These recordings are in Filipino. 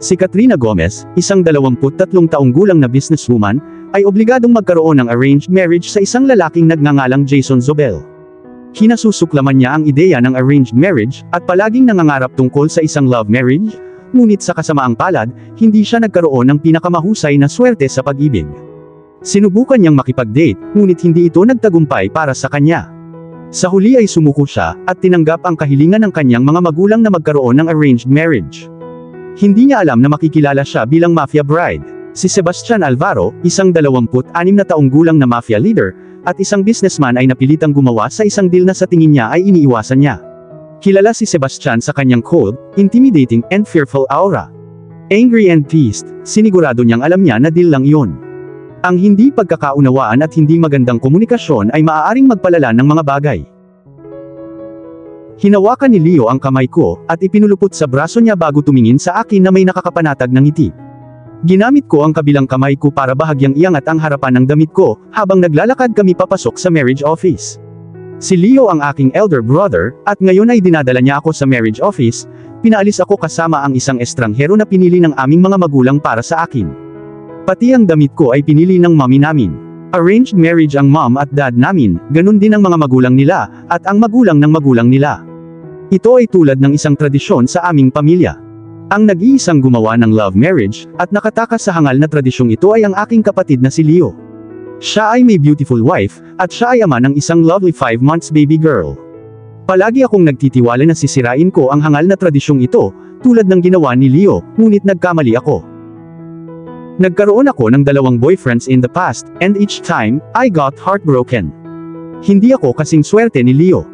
Si Katrina Gomez, isang 23 taong gulang na businesswoman, ay obligadong magkaroon ng arranged marriage sa isang lalaking nagngangalang Jason Zobel. Kinasusuklaman niya ang ideya ng arranged marriage, at palaging nangangarap tungkol sa isang love marriage, ngunit sa kasamaang palad, hindi siya nagkaroon ng pinakamahusay na swerte sa pag-ibig. Sinubukan niyang makipag-date, ngunit hindi ito nagtagumpay para sa kanya. Sa huli ay sumuko siya, at tinanggap ang kahilingan ng kanyang mga magulang na magkaroon ng arranged marriage. Hindi niya alam na makikilala siya bilang mafia bride. Si Sebastian Alvaro, isang 26 na taong gulang na mafia leader, at isang businessman ay napilitang gumawa sa isang deal na sa tingin niya ay iniiwasan niya. Kilala si Sebastian sa kanyang cold, intimidating, and fearful aura. Angry and pissed, sinigurado niyang alam niya na deal lang iyon. Ang hindi pagkakaunawaan at hindi magandang komunikasyon ay maaaring magpalala ng mga bagay. Hinawakan ni Leo ang kamay ko, at ipinulupot sa braso niya bago tumingin sa akin na may nakakapanatag ng ngiti. Ginamit ko ang kabilang kamay ko para bahagyang iangat ang harapan ng damit ko, habang naglalakad kami papasok sa marriage office. Si Leo ang aking elder brother, at ngayon ay dinadala niya ako sa marriage office. Pinaalis ako kasama ang isang estranghero na pinili ng aming mga magulang para sa akin. Pati ang damit ko ay pinili ng mommy namin. Arranged marriage ang mom at dad namin, ganun din ang mga magulang nila, at ang magulang ng magulang nila. Ito ay tulad ng isang tradisyon sa aming pamilya. Ang nag-iisang gumawa ng love marriage, at nakatakas sa hangal na tradisyong ito ay ang aking kapatid na si Leo. Siya ay may beautiful wife, at siya ay ama ng isang lovely 5 months baby girl. Palagi akong nagtitiwala na sisirain ko ang hangal na tradisyong ito, tulad ng ginawa ni Leo, ngunit nagkamali ako. Nagkaroon ako ng 2 boyfriends in the past, and each time, I got heartbroken. Hindi ako kasing swerte ni Leo.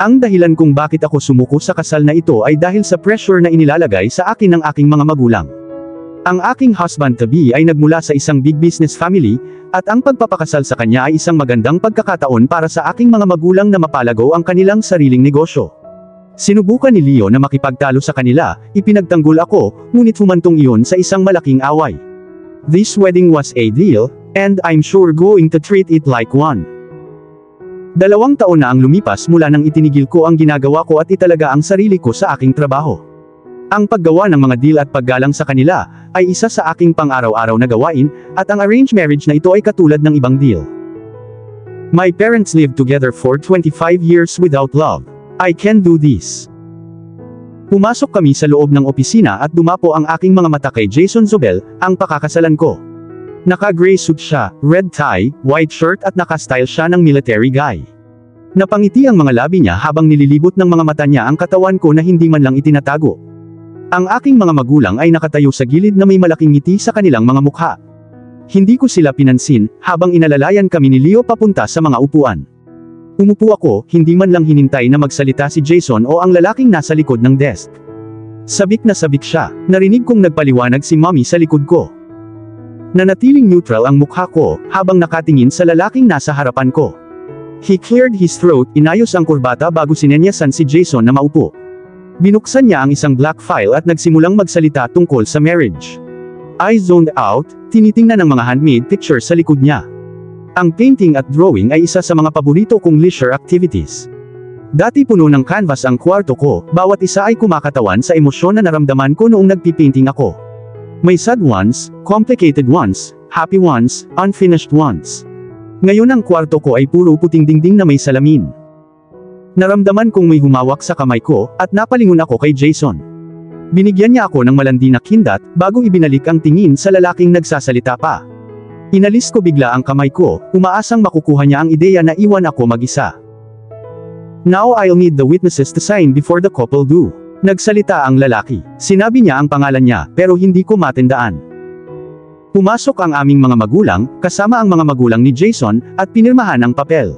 Ang dahilan kung bakit ako sumuko sa kasal na ito ay dahil sa pressure na inilalagay sa akin ng aking mga magulang. Ang aking husband-to-be ay nagmula sa isang big business family, at ang pagpapakasal sa kanya ay isang magandang pagkakataon para sa aking mga magulang na mapalago ang kanilang sariling negosyo. Sinubukan ni Leo na makipagtalo sa kanila, ipinagtanggol ako, ngunit humantong iyon sa isang malaking away. This wedding was a deal, and I'm sure going to treat it like one. 2 taon na ang lumipas mula nang itinigil ko ang ginagawa ko at italaga ang sarili ko sa aking trabaho. Ang paggawa ng mga deal at paggalang sa kanila, ay isa sa aking pang-araw-araw na gawain, at ang arranged marriage na ito ay katulad ng ibang deal. My parents lived together for 25 years without love. I can do this. Pumasok kami sa loob ng opisina at dumapo ang aking mga mata kay Jason Zobel, ang pakakasalan ko. Naka-gray suit siya, red tie, white shirt at naka-style siya ng military guy. Napangiti ang mga labi niya habang nililibot ng mga mata niya ang katawan ko na hindi man lang itinatago. Ang aking mga magulang ay nakatayo sa gilid na may malaking ngiti sa kanilang mga mukha. Hindi ko sila pinansin, habang inalalayan kami ni Leo papunta sa mga upuan. Umupo ako, hindi man lang hinintay na magsalita si Jason o ang lalaking nasa likod ng desk. Sabik na sabik siya, narinig kong nagpaliwanag si mommy sa likod ko. Nanatiling neutral ang mukha ko, habang nakatingin sa lalaking nasa harapan ko. He cleared his throat, inayos ang kurbata bago sinenyasan si Jason na maupo. Binuksan niya ang isang black file at nagsimulang magsalita tungkol sa marriage. I zoned out, tinitingnan ang mga handmade pictures sa likod niya. Ang painting at drawing ay isa sa mga paborito kong leisure activities. Dati puno ng canvas ang kwarto ko, bawat isa ay kumakatawan sa emosyon na naramdaman ko noong nagpipainting ako. May sad ones, complicated ones, happy ones, unfinished ones. Ngayon ang kwarto ko ay puro puting dingding na may salamin. Naramdaman kong may humawak sa kamay ko, at napalingon ako kay Jason. Binigyan niya ako ng malandi na kindat, bago ibinalik ang tingin sa lalaking nagsasalita pa. Inalis ko bigla ang kamay ko, umaasang makukuha niya ang ideya na iwan ako mag-isa. Now I'll need the witnesses to sign before the couple do. Nagsalita ang lalaki. Sinabi niya ang pangalan niya, pero hindi ko matandaan. Pumasok ang aming mga magulang, kasama ang mga magulang ni Jason, at pinirmahan ang papel.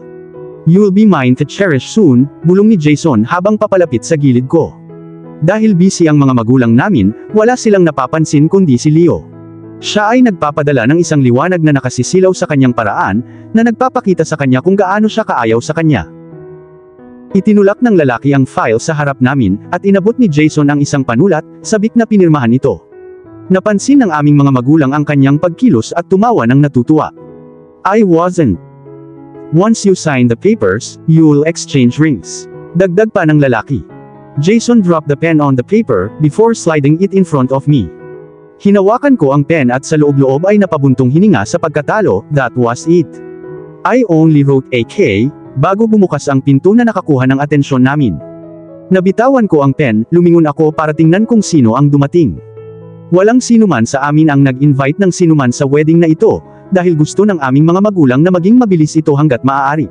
You'll be mine to cherish soon, bulong ni Jason habang papalapit sa gilid ko. Dahil busy ang mga magulang namin, wala silang napapansin kundi si Leo. Siya ay nagpapadala ng isang liwanag na nakasisilaw sa kanyang paraan, na nagpapakita sa kanya kung gaano siya kaayaw sa kanya. Itinulak ng lalaki ang file sa harap namin, at inabot ni Jason ang isang panulat, sabik na pinirmahan ito. Napansin ng aming mga magulang ang kanyang pagkilos at tumawa ng natutuwa. I wasn't. Once you sign the papers, you'll exchange rings. Dagdag pa ng lalaki. Jason dropped the pen on the paper, before sliding it in front of me. Hinawakan ko ang pen at sa loob-loob ay napabuntong hininga sa pagkatalo. That was it. I only wrote AK, bago bumukas ang pinto na nakakuha ng atensyon namin. Nabitawan ko ang pen, lumingon ako para tingnan kung sino ang dumating. Walang sinuman sa amin ang nag-invite ng sinuman sa wedding na ito, dahil gusto ng aming mga magulang na maging mabilis ito hanggat maaari.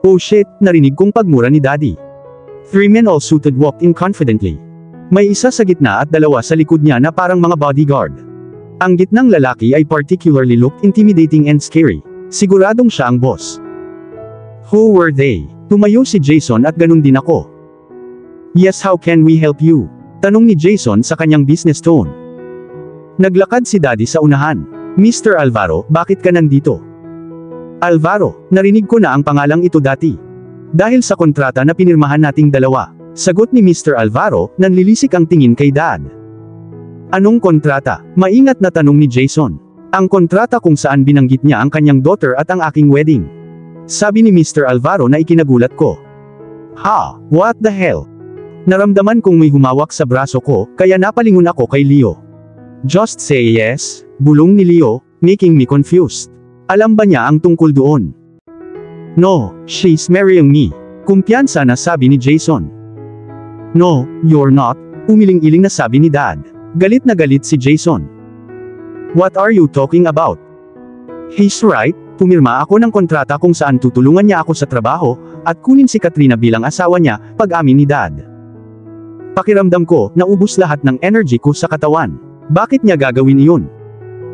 Oh shit, narinig kong pagmura ni Daddy. 3 men all suited walked in confidently. May isa sa gitna at dalawa sa likod niya na parang mga bodyguard. Ang gitnang lalaki ay particularly looked intimidating and scary. Siguradong siya ang boss. Who were they? Tumayo si Jason at ganun din ako. Yes, how can we help you? Tanong ni Jason sa kanyang business tone. Naglakad si Daddy sa unahan. Mr. Alvaro, bakit ka nandito? Alvaro, narinig ko na ang pangalang ito dati. Dahil sa kontrata na pinirmahan nating dalawa. Sagot ni Mr. Alvaro, nanlilisik ang tingin kay Dad. Anong kontrata? Maingat na tanong ni Jason. Ang kontrata kung saan binanggit niya ang kanyang daughter at ang aking wedding. Sabi ni Mr. Alvaro na ikinagulat ko. Ha, what the hell? Naramdaman kong may humawak sa braso ko, kaya napalingon ako kay Leo. Just say yes, bulong ni Leo, making me confused. Alam ba niya ang tungkol doon? No, she's marrying me. Kumpiyansa na sabi ni Jason. No, you're not, umiling-iling na sabi ni Dad. Galit na galit si Jason. What are you talking about? He's right, pumirma ako ng kontrata kung saan tutulungan niya ako sa trabaho, at kunin si Katrina bilang asawa niya, pag-amin ni Dad. Pakiramdam ko, naubos lahat ng energy ko sa katawan. Bakit niya gagawin iyon?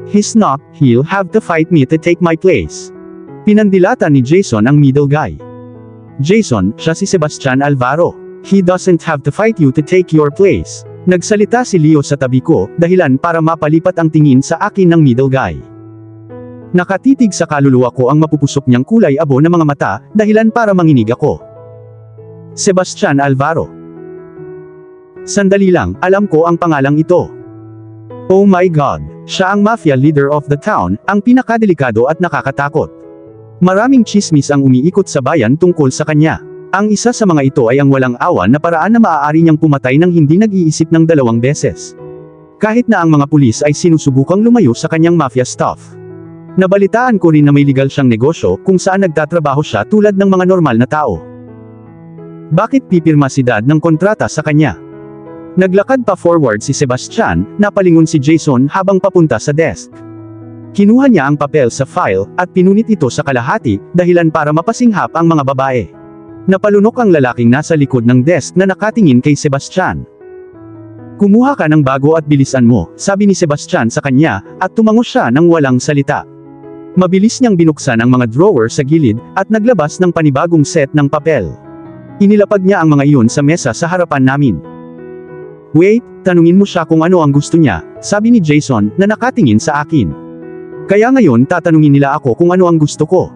He's not, he'll have to fight me to take my place. Pinandilata ni Jason ang middle guy. Jason, siya si Sebastian Alvaro. He doesn't have to fight you to take your place. Nagsalita si Leo sa tabi ko, dahilan para mapalipat ang tingin sa akin ng middle guy. Nakatitig sa kaluluwa ko ang mapupusok niyang kulay abo na mga mata, dahilan para manginig ako. Sebastian Alvaro. Sandali lang, alam ko ang pangalang ito. Oh my God, siya ang mafia leader of the town, ang pinakadelikado at nakakatakot. Maraming chismis ang umiikot sa bayan tungkol sa kanya. Ang isa sa mga ito ay ang walang awa na paraan na maaari niyang pumatay ng hindi nag-iisip ng 2 beses. Kahit na ang mga pulis ay sinusubukang lumayo sa kanyang mafia stuff. Nabalitaan ko rin na may legal siyang negosyo kung saan nagtatrabaho siya tulad ng mga normal na tao. Bakit pipirma si Dad ng kontrata sa kanya? Naglakad pa forward si Sebastian, napalingon si Jason habang papunta sa desk. Kinuha niya ang papel sa file, at pinunit ito sa kalahati, dahilan para mapasinghap ang mga babae. Napalunok ang lalaking nasa likod ng desk na nakatingin kay Sebastian. Kumuha ka ng bago at bilisan mo, sabi ni Sebastian sa kanya, at tumango siya ng walang salita. Mabilis niyang binuksan ang mga drawer sa gilid, at naglabas ng panibagong set ng papel. Inilapag niya ang mga iyon sa mesa sa harapan namin. Wait, tanungin mo siya kung ano ang gusto niya, sabi ni Jason, na nakatingin sa akin. Kaya ngayon tatanungin nila ako kung ano ang gusto ko.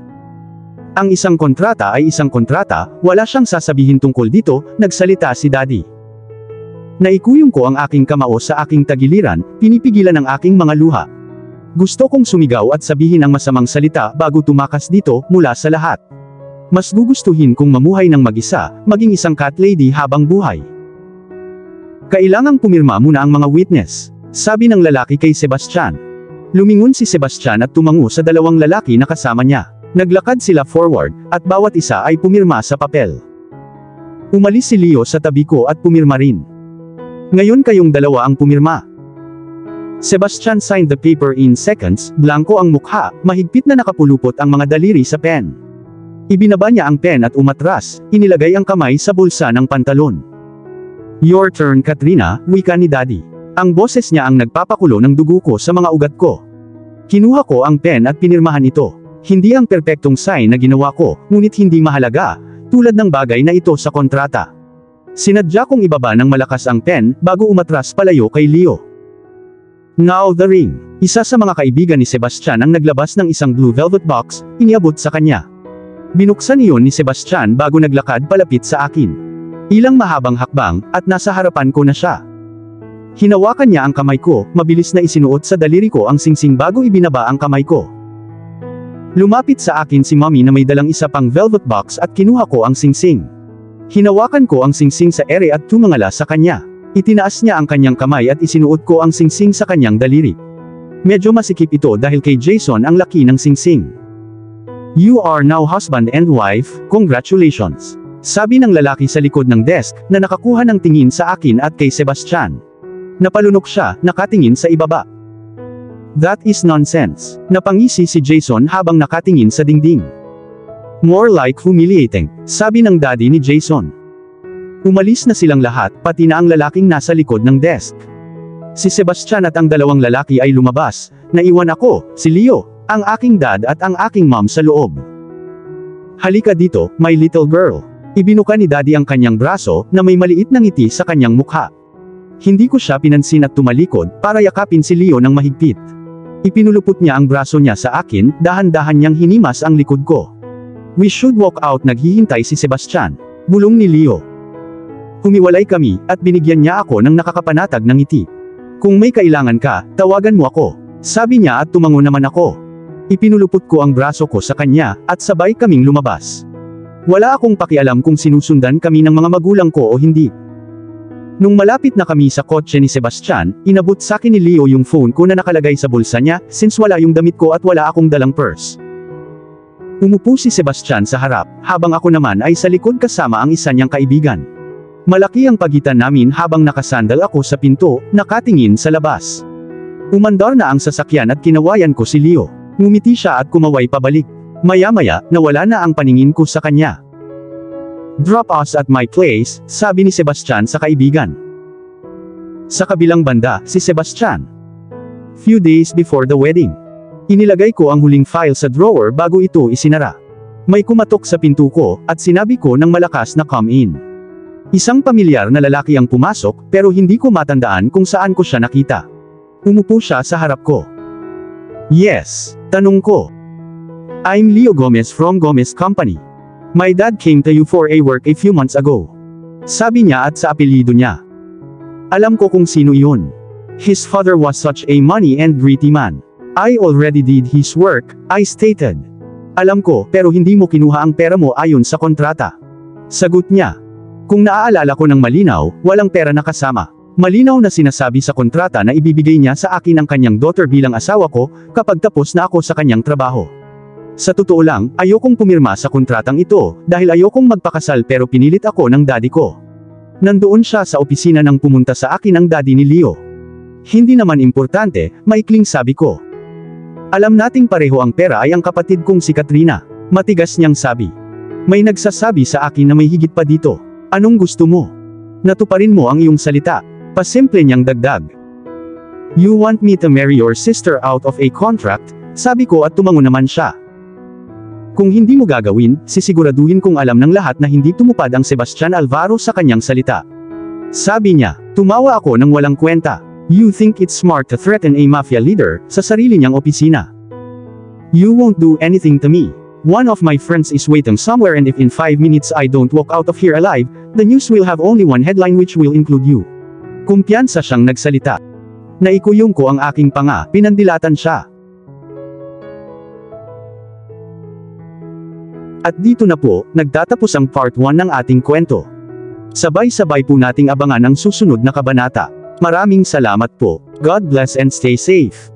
Ang isang kontrata ay isang kontrata, wala siyang sasabihin tungkol dito, nagsalita si Daddy. Naikuyong ko ang aking kamao sa aking tagiliran, pinipigilan ang aking mga luha. Gusto kong sumigaw at sabihin ang masamang salita bago tumakas dito, mula sa lahat. Mas gugustuhin kong mamuhay ng mag-isa, maging isang cat lady habang buhay. Kailangang pumirma muna ang mga witness, sabi ng lalaki kay Sebastian. Lumingon si Sebastian at tumango sa 2 lalaki na kasama niya. Naglakad sila forward, at bawat isa ay pumirma sa papel. Umalis si Leo sa tabi ko at pumirma rin. Ngayon kayong 2 ang pumirma. Sebastian signed the paper in seconds, blanko ang mukha, mahigpit na nakapulupot ang mga daliri sa pen. Ibinaba niya ang pen at umatras, inilagay ang kamay sa bulsa ng pantalon. Your turn, Katrina, wika ni Daddy. Ang boses niya ang nagpapakulo ng dugo ko sa mga ugat ko. Kinuha ko ang pen at pinirmahan ito. Hindi ang perpektong sign na ginawa ko, ngunit hindi mahalaga, tulad ng bagay na ito sa kontrata. Sinadya kong ibaba ng malakas ang pen, bago umatras palayo kay Leo. Now the ring. Isa sa mga kaibigan ni Sebastian ang naglabas ng isang blue velvet box, iniabot sa kanya. Binuksan iyon ni Sebastian bago naglakad palapit sa akin. Ilang mahabang hakbang, at nasa harapan ko na siya. Hinawakan niya ang kamay ko, mabilis na isinuot sa daliri ko ang singsing bago ibinaba ang kamay ko. Lumapit sa akin si Mommy na may dalang isa pang velvet box at kinuha ko ang singsing. Hinawakan ko ang singsing sa ere at tumangala sa kanya. Itinaas niya ang kanyang kamay at isinuot ko ang singsing sa kanyang daliri. Medyo masikip ito dahil kay Jason ang laki ng singsing. You are now husband and wife, congratulations. Sabi ng lalaki sa likod ng desk, na nakakuha ng tingin sa akin at kay Sebastian. Napalunok siya, nakatingin sa ibaba. That is nonsense. Napangisi si Jason habang nakatingin sa dingding. More like humiliating, sabi ng daddy ni Jason. Umalis na silang lahat, pati na ang lalaking nasa likod ng desk. Si Sebastian at ang dalawang lalaki ay lumabas, naiwan ako, si Leo, ang aking dad at ang aking mom sa loob. Halika dito, my little girl. Ibinuka ni daddy ang kanyang braso, na may maliit na ngiti sa kanyang mukha. Hindi ko siya pinansin at tumalikod, para yakapin si Leo ng mahigpit. Ipinulupot niya ang braso niya sa akin, dahan-dahan niyang hinimas ang likod ko. We should walk out, naghihintay si Sebastian. Bulong ni Leo. Humiwalay kami, at binigyan niya ako ng nakakapanatag ng ngiti. Kung may kailangan ka, tawagan mo ako. Sabi niya at tumango naman ako. Ipinulupot ko ang braso ko sa kanya, at sabay kaming lumabas. Wala akong pakialam kung sinusundan kami ng mga magulang ko o hindi. Nung malapit na kami sa kotse ni Sebastian, inabot sa akin ni Leo yung phone ko na nakalagay sa bulsa niya, since wala yung damit ko at wala akong dalang purse. Umupo si Sebastian sa harap, habang ako naman ay sa likod kasama ang isa niyang kaibigan. Malaki ang pagitan namin habang nakasandal ako sa pinto, nakatingin sa labas. Umandar na ang sasakyan at kinawayan ko si Leo. Ngumiti siya at kumaway pabalik. Maya-maya, nawala na ang paningin ko sa kanya. Drop us at my place, sabi ni Sebastian sa kaibigan. Sa kabilang banda, si Sebastian. Few days before the wedding. Inilagay ko ang huling file sa drawer bago ito isinara. May kumatok sa pinto ko, at sinabi ko ng malakas na come in. Isang pamilyar na lalaki ang pumasok, pero hindi ko matandaan kung saan ko siya nakita. Umupo siya sa harap ko. Yes, tanong ko. I'm Leo Gomez from Gomez Company. My dad came to you for a work a few months ago. Sabi niya at sa apelyido niya. Alam ko kung sino yun. His father was such a money and greedy man. I already did his work, I stated. Alam ko, pero hindi mo kinuha ang pera mo ayon sa kontrata. Sagot niya. Kung naaalala ko ng malinaw, walang pera na kasama. Malinaw na sinasabi sa kontrata na ibibigay niya sa akin ang kanyang daughter bilang asawa ko, kapag tapos na ako sa kanyang trabaho. Sa totoo lang, ayokong pumirma sa kontratang ito, dahil ayokong magpakasal pero pinilit ako ng daddy ko. Nandoon siya sa opisina nang pumunta sa akin ang daddy ni Leo. Hindi naman importante, maikling sabi ko. Alam nating pareho ang pera ay ang kapatid kong si Katrina. Matigas niyang sabi. May nagsasabi sa akin na may higit pa dito. Anong gusto mo? Natuparin mo ang iyong salita. Pasimple niyang dagdag. You want me to marry your sister out of a contract? Sabi ko at tumango naman siya. Kung hindi mo gagawin, sisiguraduhin kong alam ng lahat na hindi tumupad ang Sebastian Alvaro sa kanyang salita. Sabi niya, tumawa ako ng walang kwenta. You think it's smart to threaten a mafia leader sa sarili niyang opisina. You won't do anything to me. One of my friends is waiting somewhere and if in 5 minutes I don't walk out of here alive, the news will have only one headline which will include you. Kumpiyansa siyang nagsalita. Naikuyong ko ang aking panga, pinandilatan siya. At dito na po, nagtatapos ang part 1 ng ating kwento. Sabay-sabay po nating abangan ang susunod na kabanata. Maraming salamat po. God bless and stay safe.